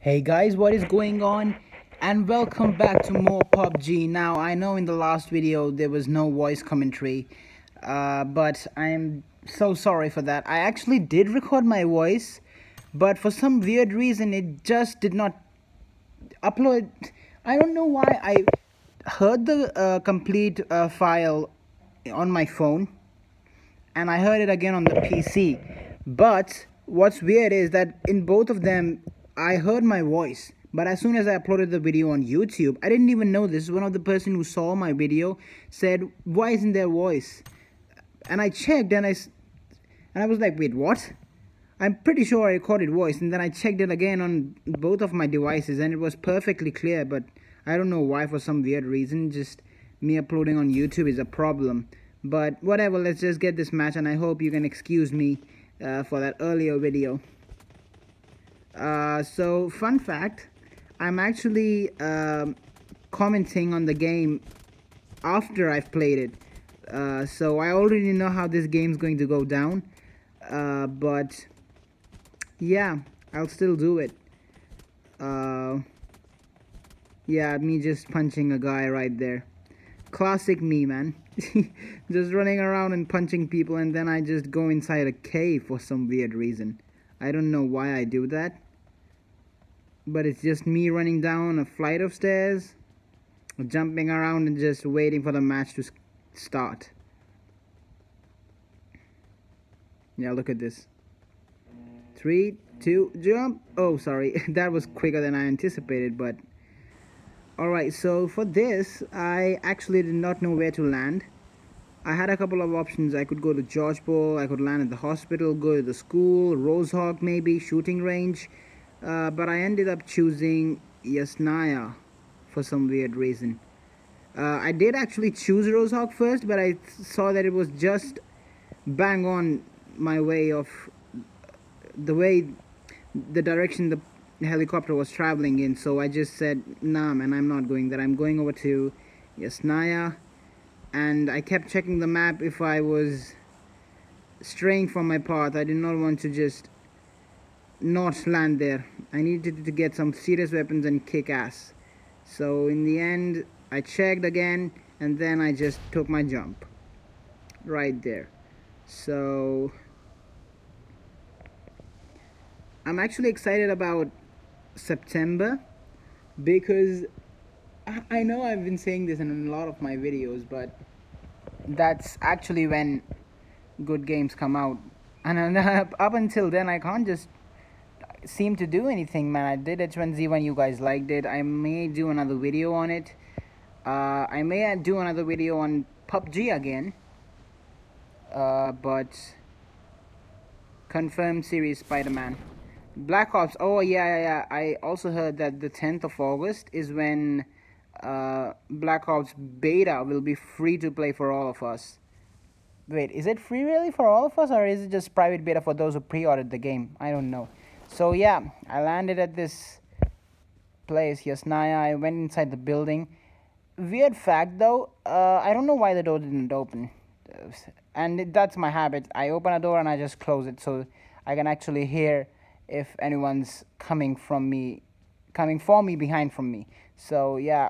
Hey guys, what is going on? And welcome back to more PUBG. Now, I know in the last video there was no voice commentary, but I'm so sorry for that. I actually did record my voice, but for some weird reason it just did not upload. I don't know why. I heard the complete file on my phone, and I heard it again on the PC. But what's weird is that in both of them, I heard my voice. But as soon as I uploaded the video on YouTube, I didn't even know this. One of the person who saw my video said, "Why isn't there voice?" And I checked, and I was like, "Wait, what?" I'm pretty sure I recorded voice, and then I checked it again on both of my devices, and it was perfectly clear. But I don't know why, for some weird reason, just me uploading on YouTube is a problem. But whatever, let's just get this match, and I hope you can excuse me for that earlier video. So fun fact, I'm actually commenting on the game after I've played it. So I already know how this game's going to go down, but yeah, I'll still do it. Yeah, me just punching a guy right there. Classic me, man. Just running around and punching people, and then I just go inside a cave for some weird reason. I don't know why I do that, but it's just me running down a flight of stairs, jumping around and just waiting for the match to start. Yeah, look at this. 3, 2, jump. Oh, sorry. That was quicker than I anticipated, but alright, so for this, I actually did not know where to land. I had a couple of options. I could go to Georgeport, I could land at the hospital, go to the school, Rosehawk maybe, shooting range. But I ended up choosing Yasnaya for some weird reason. I did actually choose Rosehawk first, but I saw that it was just bang on my way of the direction the helicopter was traveling in. So I just said, nah man, I'm not going there. I'm going over to Yasnaya. And I kept checking the map if I was straying from my path. I did not want to just not land there. I needed to get some serious weapons and kick ass. So in the end, I checked again, and then I just took my jump right there. So I'm actually excited about September, because I know I've been saying this in a lot of my videos, but that's actually when good games come out. And up until then, I can't just seem to do anything, man. I did H1Z1, you guys liked it. I may do another video on it. I may do another video on PUBG again. But confirmed series Spider-Man. Black Ops. Oh yeah. I also heard that the 10th of August is when Black Ops beta will be free to play for all of us. Wait, is it free really for all of us, or is it just private beta for those who pre-ordered the game? I don't know. So yeah, I landed at this place, Yasnaya. I went inside the building. Weird fact though, I don't know why the door didn't open. And that's my habit. I open a door and I just close it, so I can actually hear if anyone's coming for me behind from me. So yeah,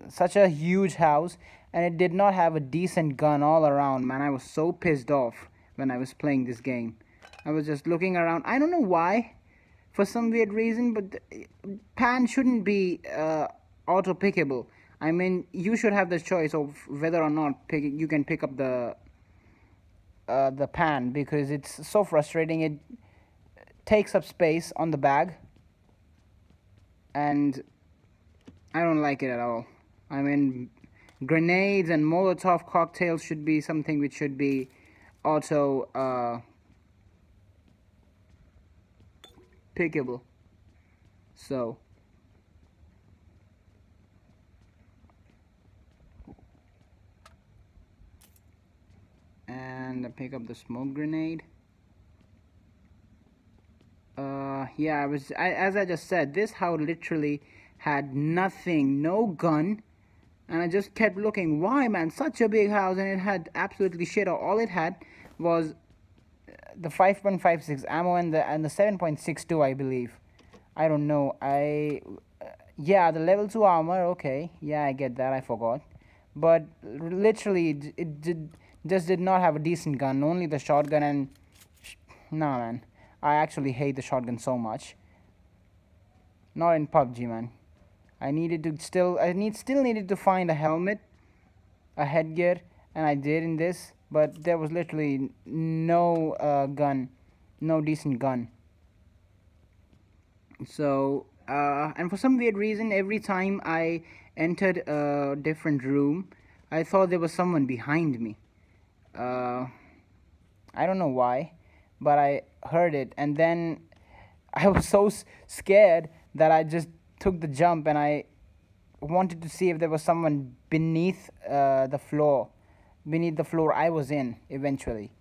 such a huge house, and it did not have a decent gun all around, man. I was so pissed off when I was playing this game. I was just looking around. I don't know why, for some weird reason, but pan shouldn't be auto pickable. I mean, you should have the choice of whether or not you can pick up the pan, because it's so frustrating. It takes up space on the bag, and I don't like it at all. I mean, grenades and Molotov cocktails should be something which should be auto pickable. So and I pick up the smoke grenade. Yeah, as I just said, this house literally had nothing, no gun, and I just kept looking. Why, man? Such a big house, and it had absolutely shit. All it had was the 5.56 ammo and the 7.62, I believe. I don't know. Yeah, the level 2 armor, okay. Yeah, I get that. I forgot. But literally, just did not have a decent gun. Only the shotgun and... Nah, man. I actually hate the shotgun so much. Not in PUBG, man. Still needed to find a helmet, a headgear, and I did in this. But there was literally no gun, no decent gun. So, and for some weird reason, every time I entered a different room, I thought there was someone behind me. I don't know why, but I heard it, and then I was so scared that I just took the jump, and I wanted to see if there was someone beneath the floor I was in eventually.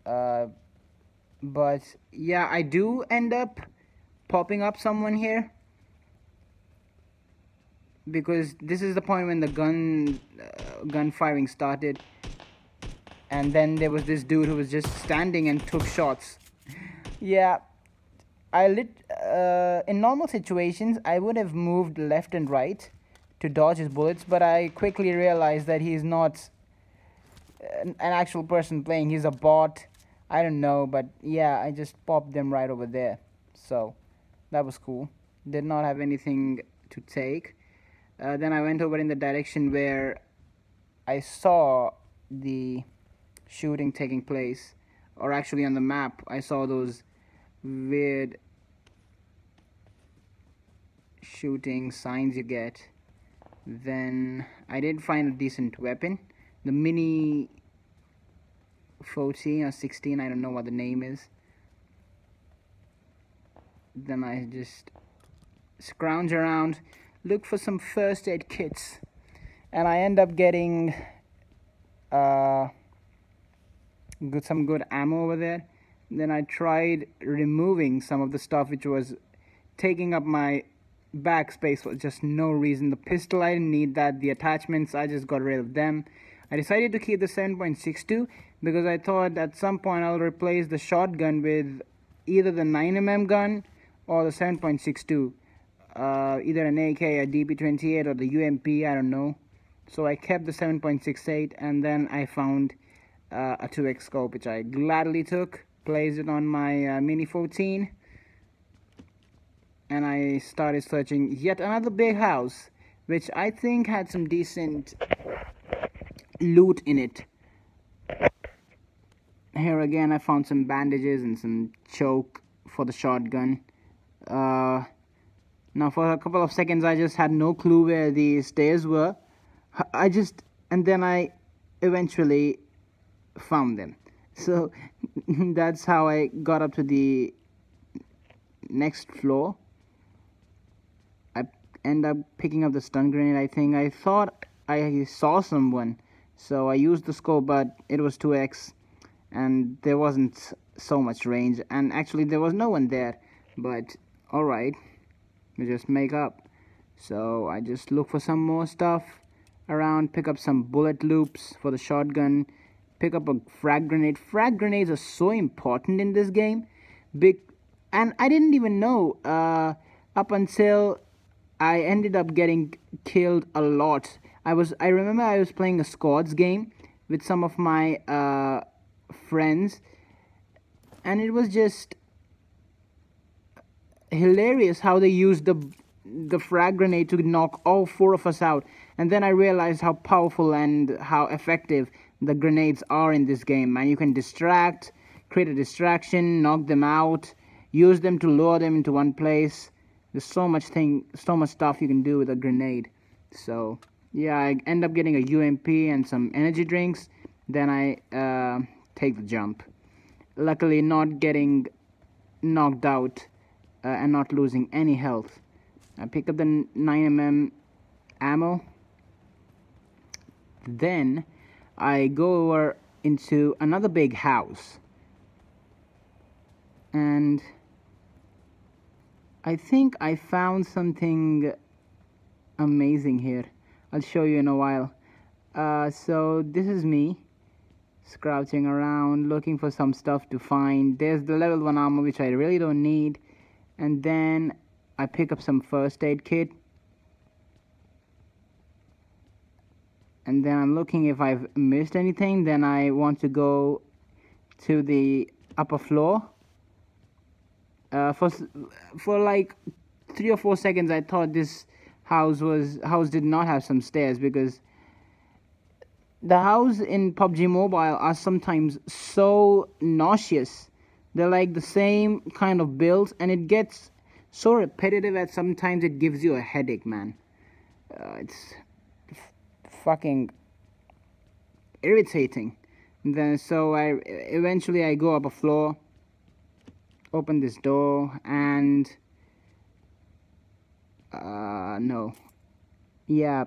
But yeah, I do end up popping up someone here, because this is the point when the gun firing started, and then there was this dude who was just standing and took shots. Yeah, in normal situations I would have moved left and right to dodge his bullets, but I quickly realized that he's not an actual person playing. He's a bot. I don't know, but yeah, I just popped them right over there. So that was cool. Did not have anything to take. Then I went over in the direction where I saw the shooting taking place, or actually on the map I saw those weird shooting signs you get. Then I did find a decent weapon, the mini 14 or 16, I don't know what the name is. Then I just scrounge around, look for some first aid kits, and I end up getting some good ammo over there. Then I tried removing some of the stuff which was taking up my backspace for just no reason. The pistol, I didn't need that. The attachments, I just got rid of them. I decided to keep the 7.62 because I thought at some point I'll replace the shotgun with either the 9mm gun or the 7.62. Either an AK, a DP28, or the UMP, I don't know. So I kept the 7.68, and then I found a 2x scope, which I gladly took, placed it on my Mini 14, and I started searching yet another big house, which I think had some decent loot in it. Here again I found some bandages and some choke for the shotgun. Now for a couple of seconds I just had no clue where the stairs were. And then I eventually found them. So that's how I got up to the next floor. I end up picking up the stun grenade. I think I thought I saw someone, so I used the scope, but it was 2x and there wasn't so much range, and actually there was no one there. But alright, we just make up. So I just look for some more stuff around, pick up some bullet loops for the shotgun, pick up a frag grenade. Frag grenades are so important in this game. And I didn't even know up until I ended up getting killed a lot. I remember I was playing a squads game with some of my friends, and it was just hilarious how they used the frag grenade to knock all 4 of us out. And then I realized how powerful and how effective the grenades are in this game, man. You can distract, create a distraction, knock them out, use them to lure them into one place. There's so much stuff you can do with a grenade. So yeah, I end up getting a UMP and some energy drinks. Then I take the jump, luckily not getting knocked out and not losing any health. I pick up the 9mm ammo. Then I go over into another big house, and I think I found something amazing here. I'll show you in a while. So this is me crouching around looking for some stuff to find. There's the level 1 armor, which I really don't need. and then I pick up some first aid kit, and then I'm looking if I've missed anything. Then I want to go to the upper floor. For like 3 or 4 seconds I thought this house did not have some stairs, because the house in PUBG Mobile are sometimes so nauseous. They're like the same kind of builds, and it gets so repetitive that sometimes it gives you a headache, man. It's fucking irritating. And then so I eventually go up a floor, open this door, and no, yeah,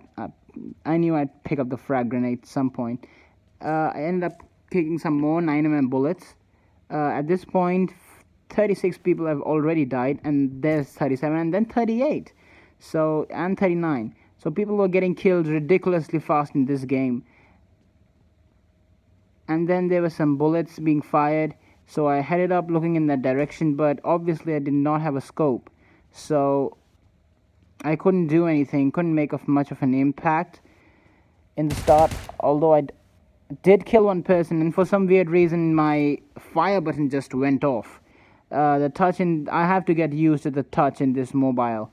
I knew I'd pick up the frag grenade at some point. I ended up picking some more 9mm bullets. At this point 36 people have already died, and there's 37, and then 38, so, and 39. So people were getting killed ridiculously fast in this game. And then there were some bullets being fired, so I headed up looking in that direction, but obviously I did not have a scope, so I couldn't do anything, couldn't make much of an impact in the start, although I did kill one person, and for some weird reason my fire button just went off. The touch I have to get used to the touch in this mobile.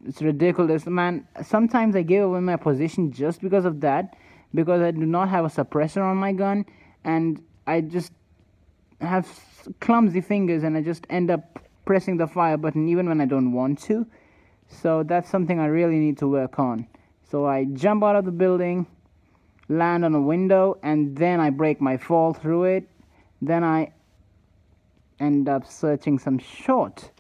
It's ridiculous, man. Sometimes I give away my position just because of that, because I do not have a suppressor on my gun, and I just have clumsy fingers, and I just end up pressing the fire button even when I don't want to. So that's something I really need to work on. So I jump out of the building, land on a window, and then I break my fall through it. Then I end up searching some short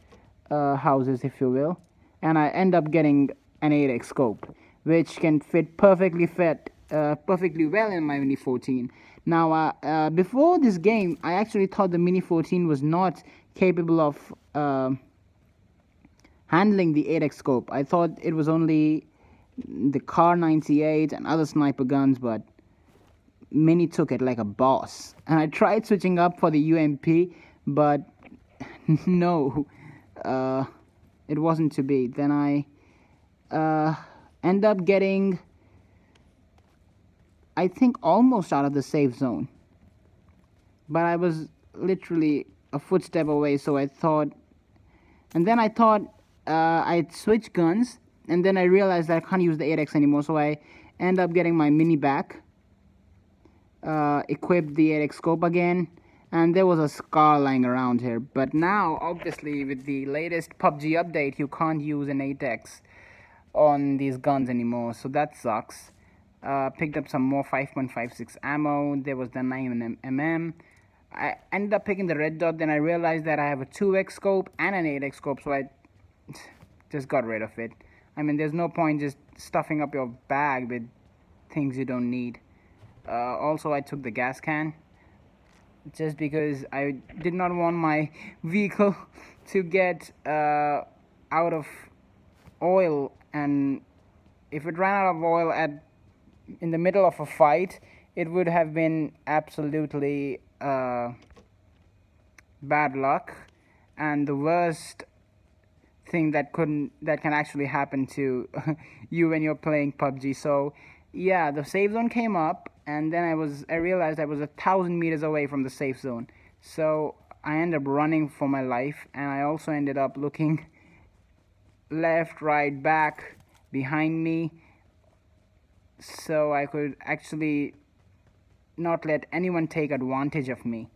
houses, if you will, and I end up getting an 8x scope, which can fit perfectly well in my Mini 14. Now, before this game, I actually thought the Mini 14 was not capable of handling the 8x scope. I thought it was only the Car 98 and other sniper guns, but Mini took it like a boss. And I tried switching up for the UMP, but no, it wasn't to be. Then I end up getting, I think, almost out of the safe zone, but I was literally a footstep away. So I thought, and then I thought I'd switch guns, and then I realized that I can't use the 8x anymore, so I end up getting my Mini back, equipped the 8x scope again, and there was a Scar lying around here. But now, obviously, with the latest PUBG update, you can't use an 8x on these guns anymore, so that sucks. Picked up some more 5.56 ammo. There was the 9mm. I ended up picking the red dot. Then I realized that I have a 2x scope and an 8x scope, so I just got rid of it. I mean, there's no point just stuffing up your bag with things you don't need. Also, I took the gas can, just because I did not want my vehicle to get out of oil, and if it ran out of oil in the middle of a fight, it would have been absolutely bad luck, and the worst thing that can actually happen to you when you're playing PUBG. So yeah, the safe zone came up, and then I realized I was 1,000 meters away from the safe zone, so I ended up running for my life. And I also ended up looking left, right, back, behind me, so I could actually not let anyone take advantage of me.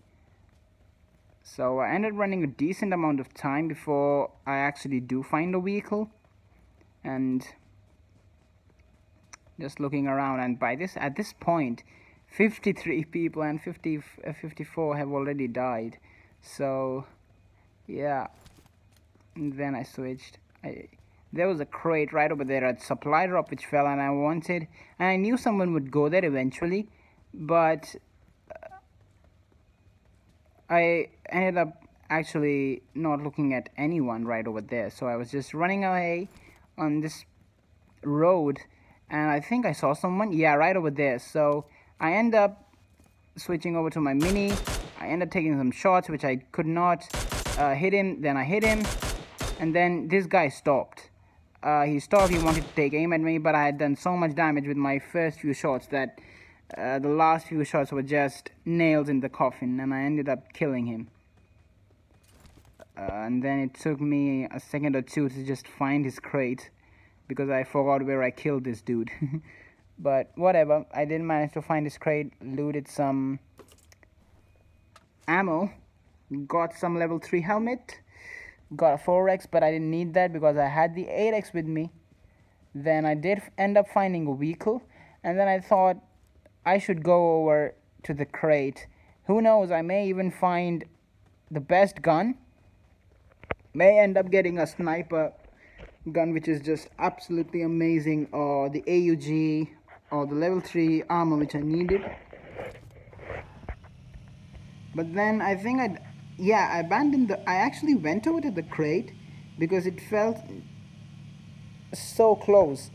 So I ended up running a decent amount of time before I actually do find a vehicle, and just looking around, and at this point 53 people and 54 have already died. So yeah, and then I switched. There was a crate right over there, a supply drop which fell, and I knew someone would go there eventually, but I ended up actually not looking at anyone right over there. So I was just running away on this road, and I think I saw someone, yeah, right over there. So I end up switching over to my Mini. I ended up taking some shots which I could not hit him, then I hit him, and then this guy stopped. He stopped, he wanted to take aim at me, but I had done so much damage with my first few shots that the last few shots were just nails in the coffin, and I ended up killing him. And then it took me a second or two to just find his crate, because I forgot where I killed this dude. But whatever, I did manage to find his crate, looted some ammo, got some level 3 helmet, got a 4x, but I didn't need that because I had the 8x with me. Then I did end up finding a vehicle, and then I thought I should go over to the crate. Who knows, I may even find the best gun. May end up getting a sniper gun, which is just absolutely amazing, or the AUG, or the level 3 armor, which I needed. But then I think I actually went over to the crate because it felt so close.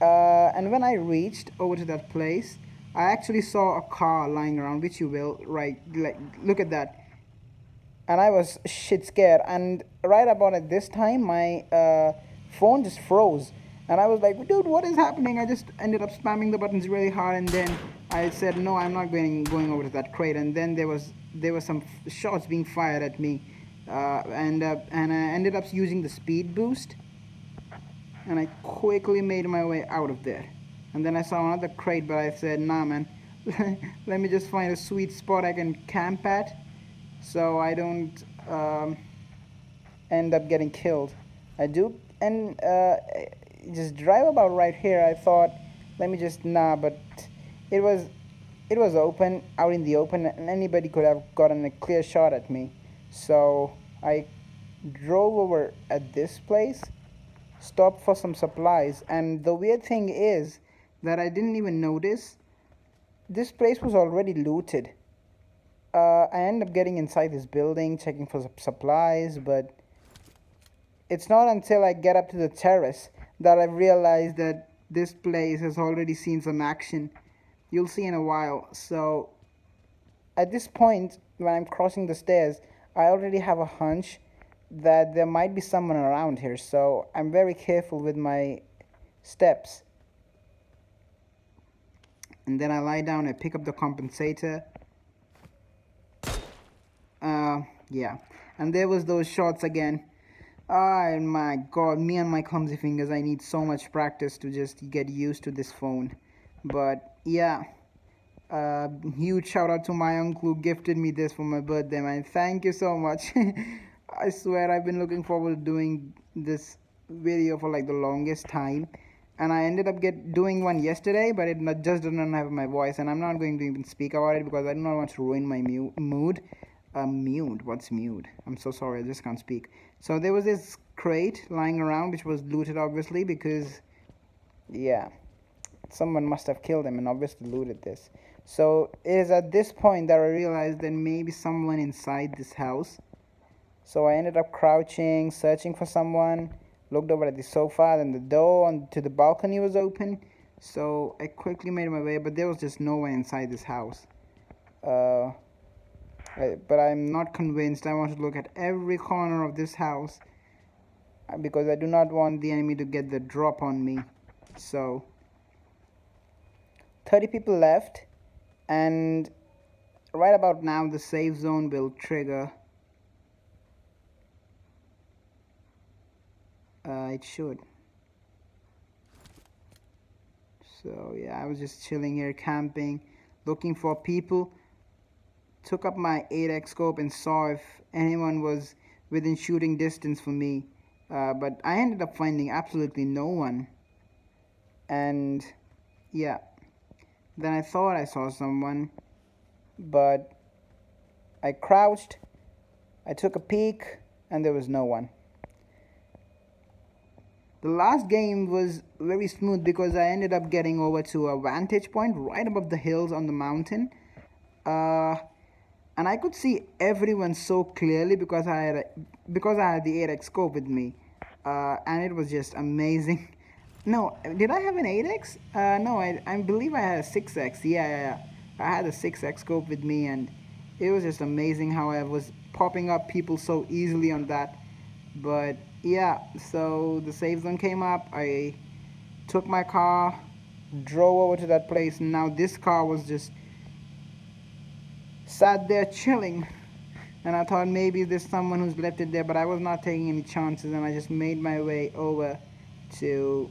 And when I reached over to that place, I actually saw a car lying around, which you will, right, like, look at that. And I was shit scared, and right about at this time, my phone just froze. And I was like, dude, what is happening? I just ended up spamming the buttons really hard, and then I said, no, I'm not going over to that crate. And then there were some shots being fired at me, and I ended up using the speed boost, and I quickly made my way out of there. And then I saw another crate, but I said, nah, man, let me just find a sweet spot I can camp at, so I don't end up getting killed. I do, and just drive about right here. I thought, let me just, but it was open, out in the open, and anybody could have gotten a clear shot at me. So I drove over at this place, stopped for some supplies, and the weird thing is that I didn't even notice this place was already looted. I ended up getting inside this building, checking for supplies, but it's not until I get up to the terrace that I realized that this place has already seen some action. You'll see in a while. So at this point, when I'm crossing the stairs, I already have a hunch that there might be someone around here, so I'm very careful with my steps. And then I lie down, I pick up the compensator. Yeah, and there was those shots again. Oh my god, me and my clumsy fingers, I need so much practice to just get used to this phone. But yeah, huge shout out to my uncle who gifted me this for my birthday, man. Thank you so much. I swear I've been looking forward to doing this video for like the longest time, and I ended up doing one yesterday, but it just didn't have my voice, and I'm not going to even speak about it because I do not want to ruin my mood. What's mute? I'm so sorry, I just can't speak. So there was this crate lying around, which was looted obviously, because yeah, someone must have killed him and obviously looted this. So it is at this point that I realized that maybe someone inside this house. So I ended up crouching, searching for someone, looked over at the sofa, then the door onto the balcony was open. So I quickly made my way, but there was just no one inside this house. But I'm not convinced. I want to look at every corner of this house because I do not want the enemy to get the drop on me. So 30 people left, and right about now the safe zone will trigger. It should. So yeah, I was just chilling here, camping, looking for people. Took up my 8x scope and saw if anyone was within shooting distance for me, but I ended up finding absolutely no one. And yeah, then I thought I saw someone, but I crouched, I took a peek, and there was no one. The last game was very smooth because I ended up getting over to a vantage point right above the hills on the mountain, and I could see everyone so clearly because I had the 8x scope with me, and it was just amazing. No, did I have an 8x? No, I believe I had a 6x. Yeah, I had a 6x scope with me, and It was just amazing how I was popping up people so easily on that. But yeah, so the save zone came up. I took my car, drove over to that place, and now this car was just sat there chilling. And I thought maybe there's someone who's left it there, but I was not taking any chances, and I just made my way over to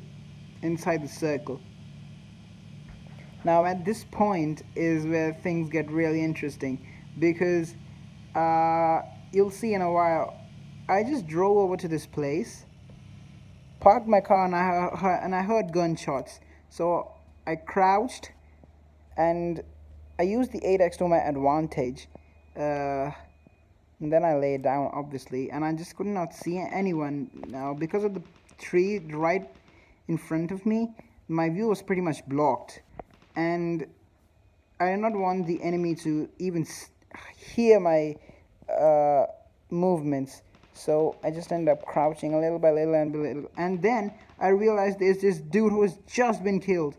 inside the circle. Now at this point is where things get really interesting, because you'll see in a while. I just drove over to this place, parked my car, and I heard gunshots. So I crouched and I used the 8x to my advantage. And then I lay down, obviously, and I just could not see anyone. Now, because of the tree right in front of me, my view was pretty much blocked, and I did not want the enemy to even hear my movements. So I just ended up crouching a little by little, and then I realized there's this dude who has just been killed.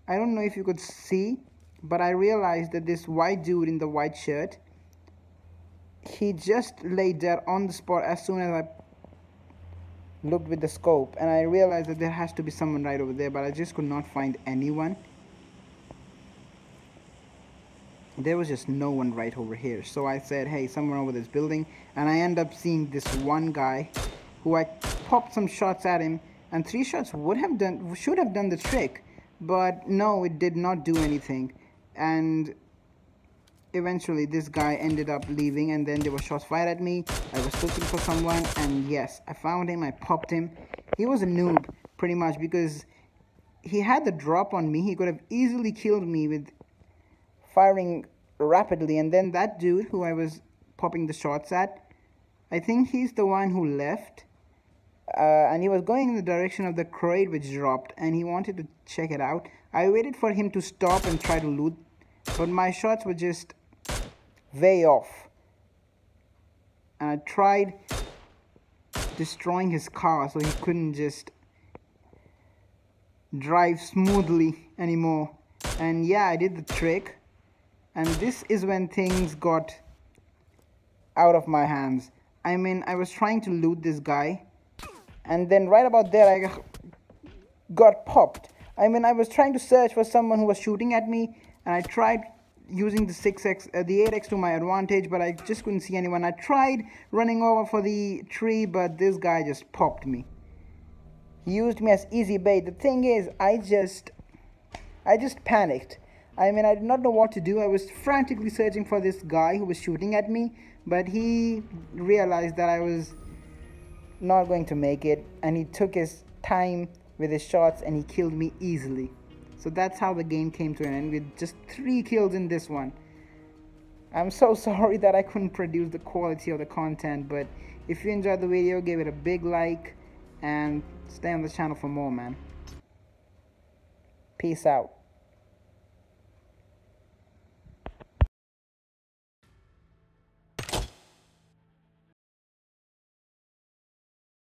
I don't know if you could see, but I realized that this white dude in the white shirt, he just lay dead on the spot as soon as I looked with the scope, and I realized that there has to be someone right over there, but I just could not find anyone. There was just no one right over here. So I said, hey, someone over this building, and I end up seeing this one guy who I popped some shots at him, and 3 shots should have done the trick, but no, it did not do anything. And eventually this guy ended up leaving, and then there were shots fired at me. I was looking for someone, and yes, I found him. I popped him. He was a noob pretty much, because he had the drop on me. He could have easily killed me with firing rapidly. And then that dude who I was popping the shots at, I think he's the one who left, and he was going in the direction of the crate which dropped, and he wanted to check it out. I waited for him to stop and try to loot, but my shots were just way off, and I tried destroying his car so he couldn't just drive smoothly anymore. And yeah, I did the trick, and this is when things got out of my hands. I mean, I was trying to loot this guy, and then right about there I got popped. I mean, I was trying to search for someone who was shooting at me, and I tried using the 8x to my advantage, but I just couldn't see anyone. I tried running over for the tree, but this guy just popped me. He used me as easy bait. The thing is, I just panicked. I mean, I did not know what to do. I was frantically searching for this guy who was shooting at me, but he realized that I was not going to make it, and he took his time with his shots, and he killed me easily. So that's how the game came to an end, with just 3 kills in this one. I'm so sorry that I couldn't produce the quality of the content, but if you enjoyed the video, give it a big like, and stay on the channel for more, man. Peace out.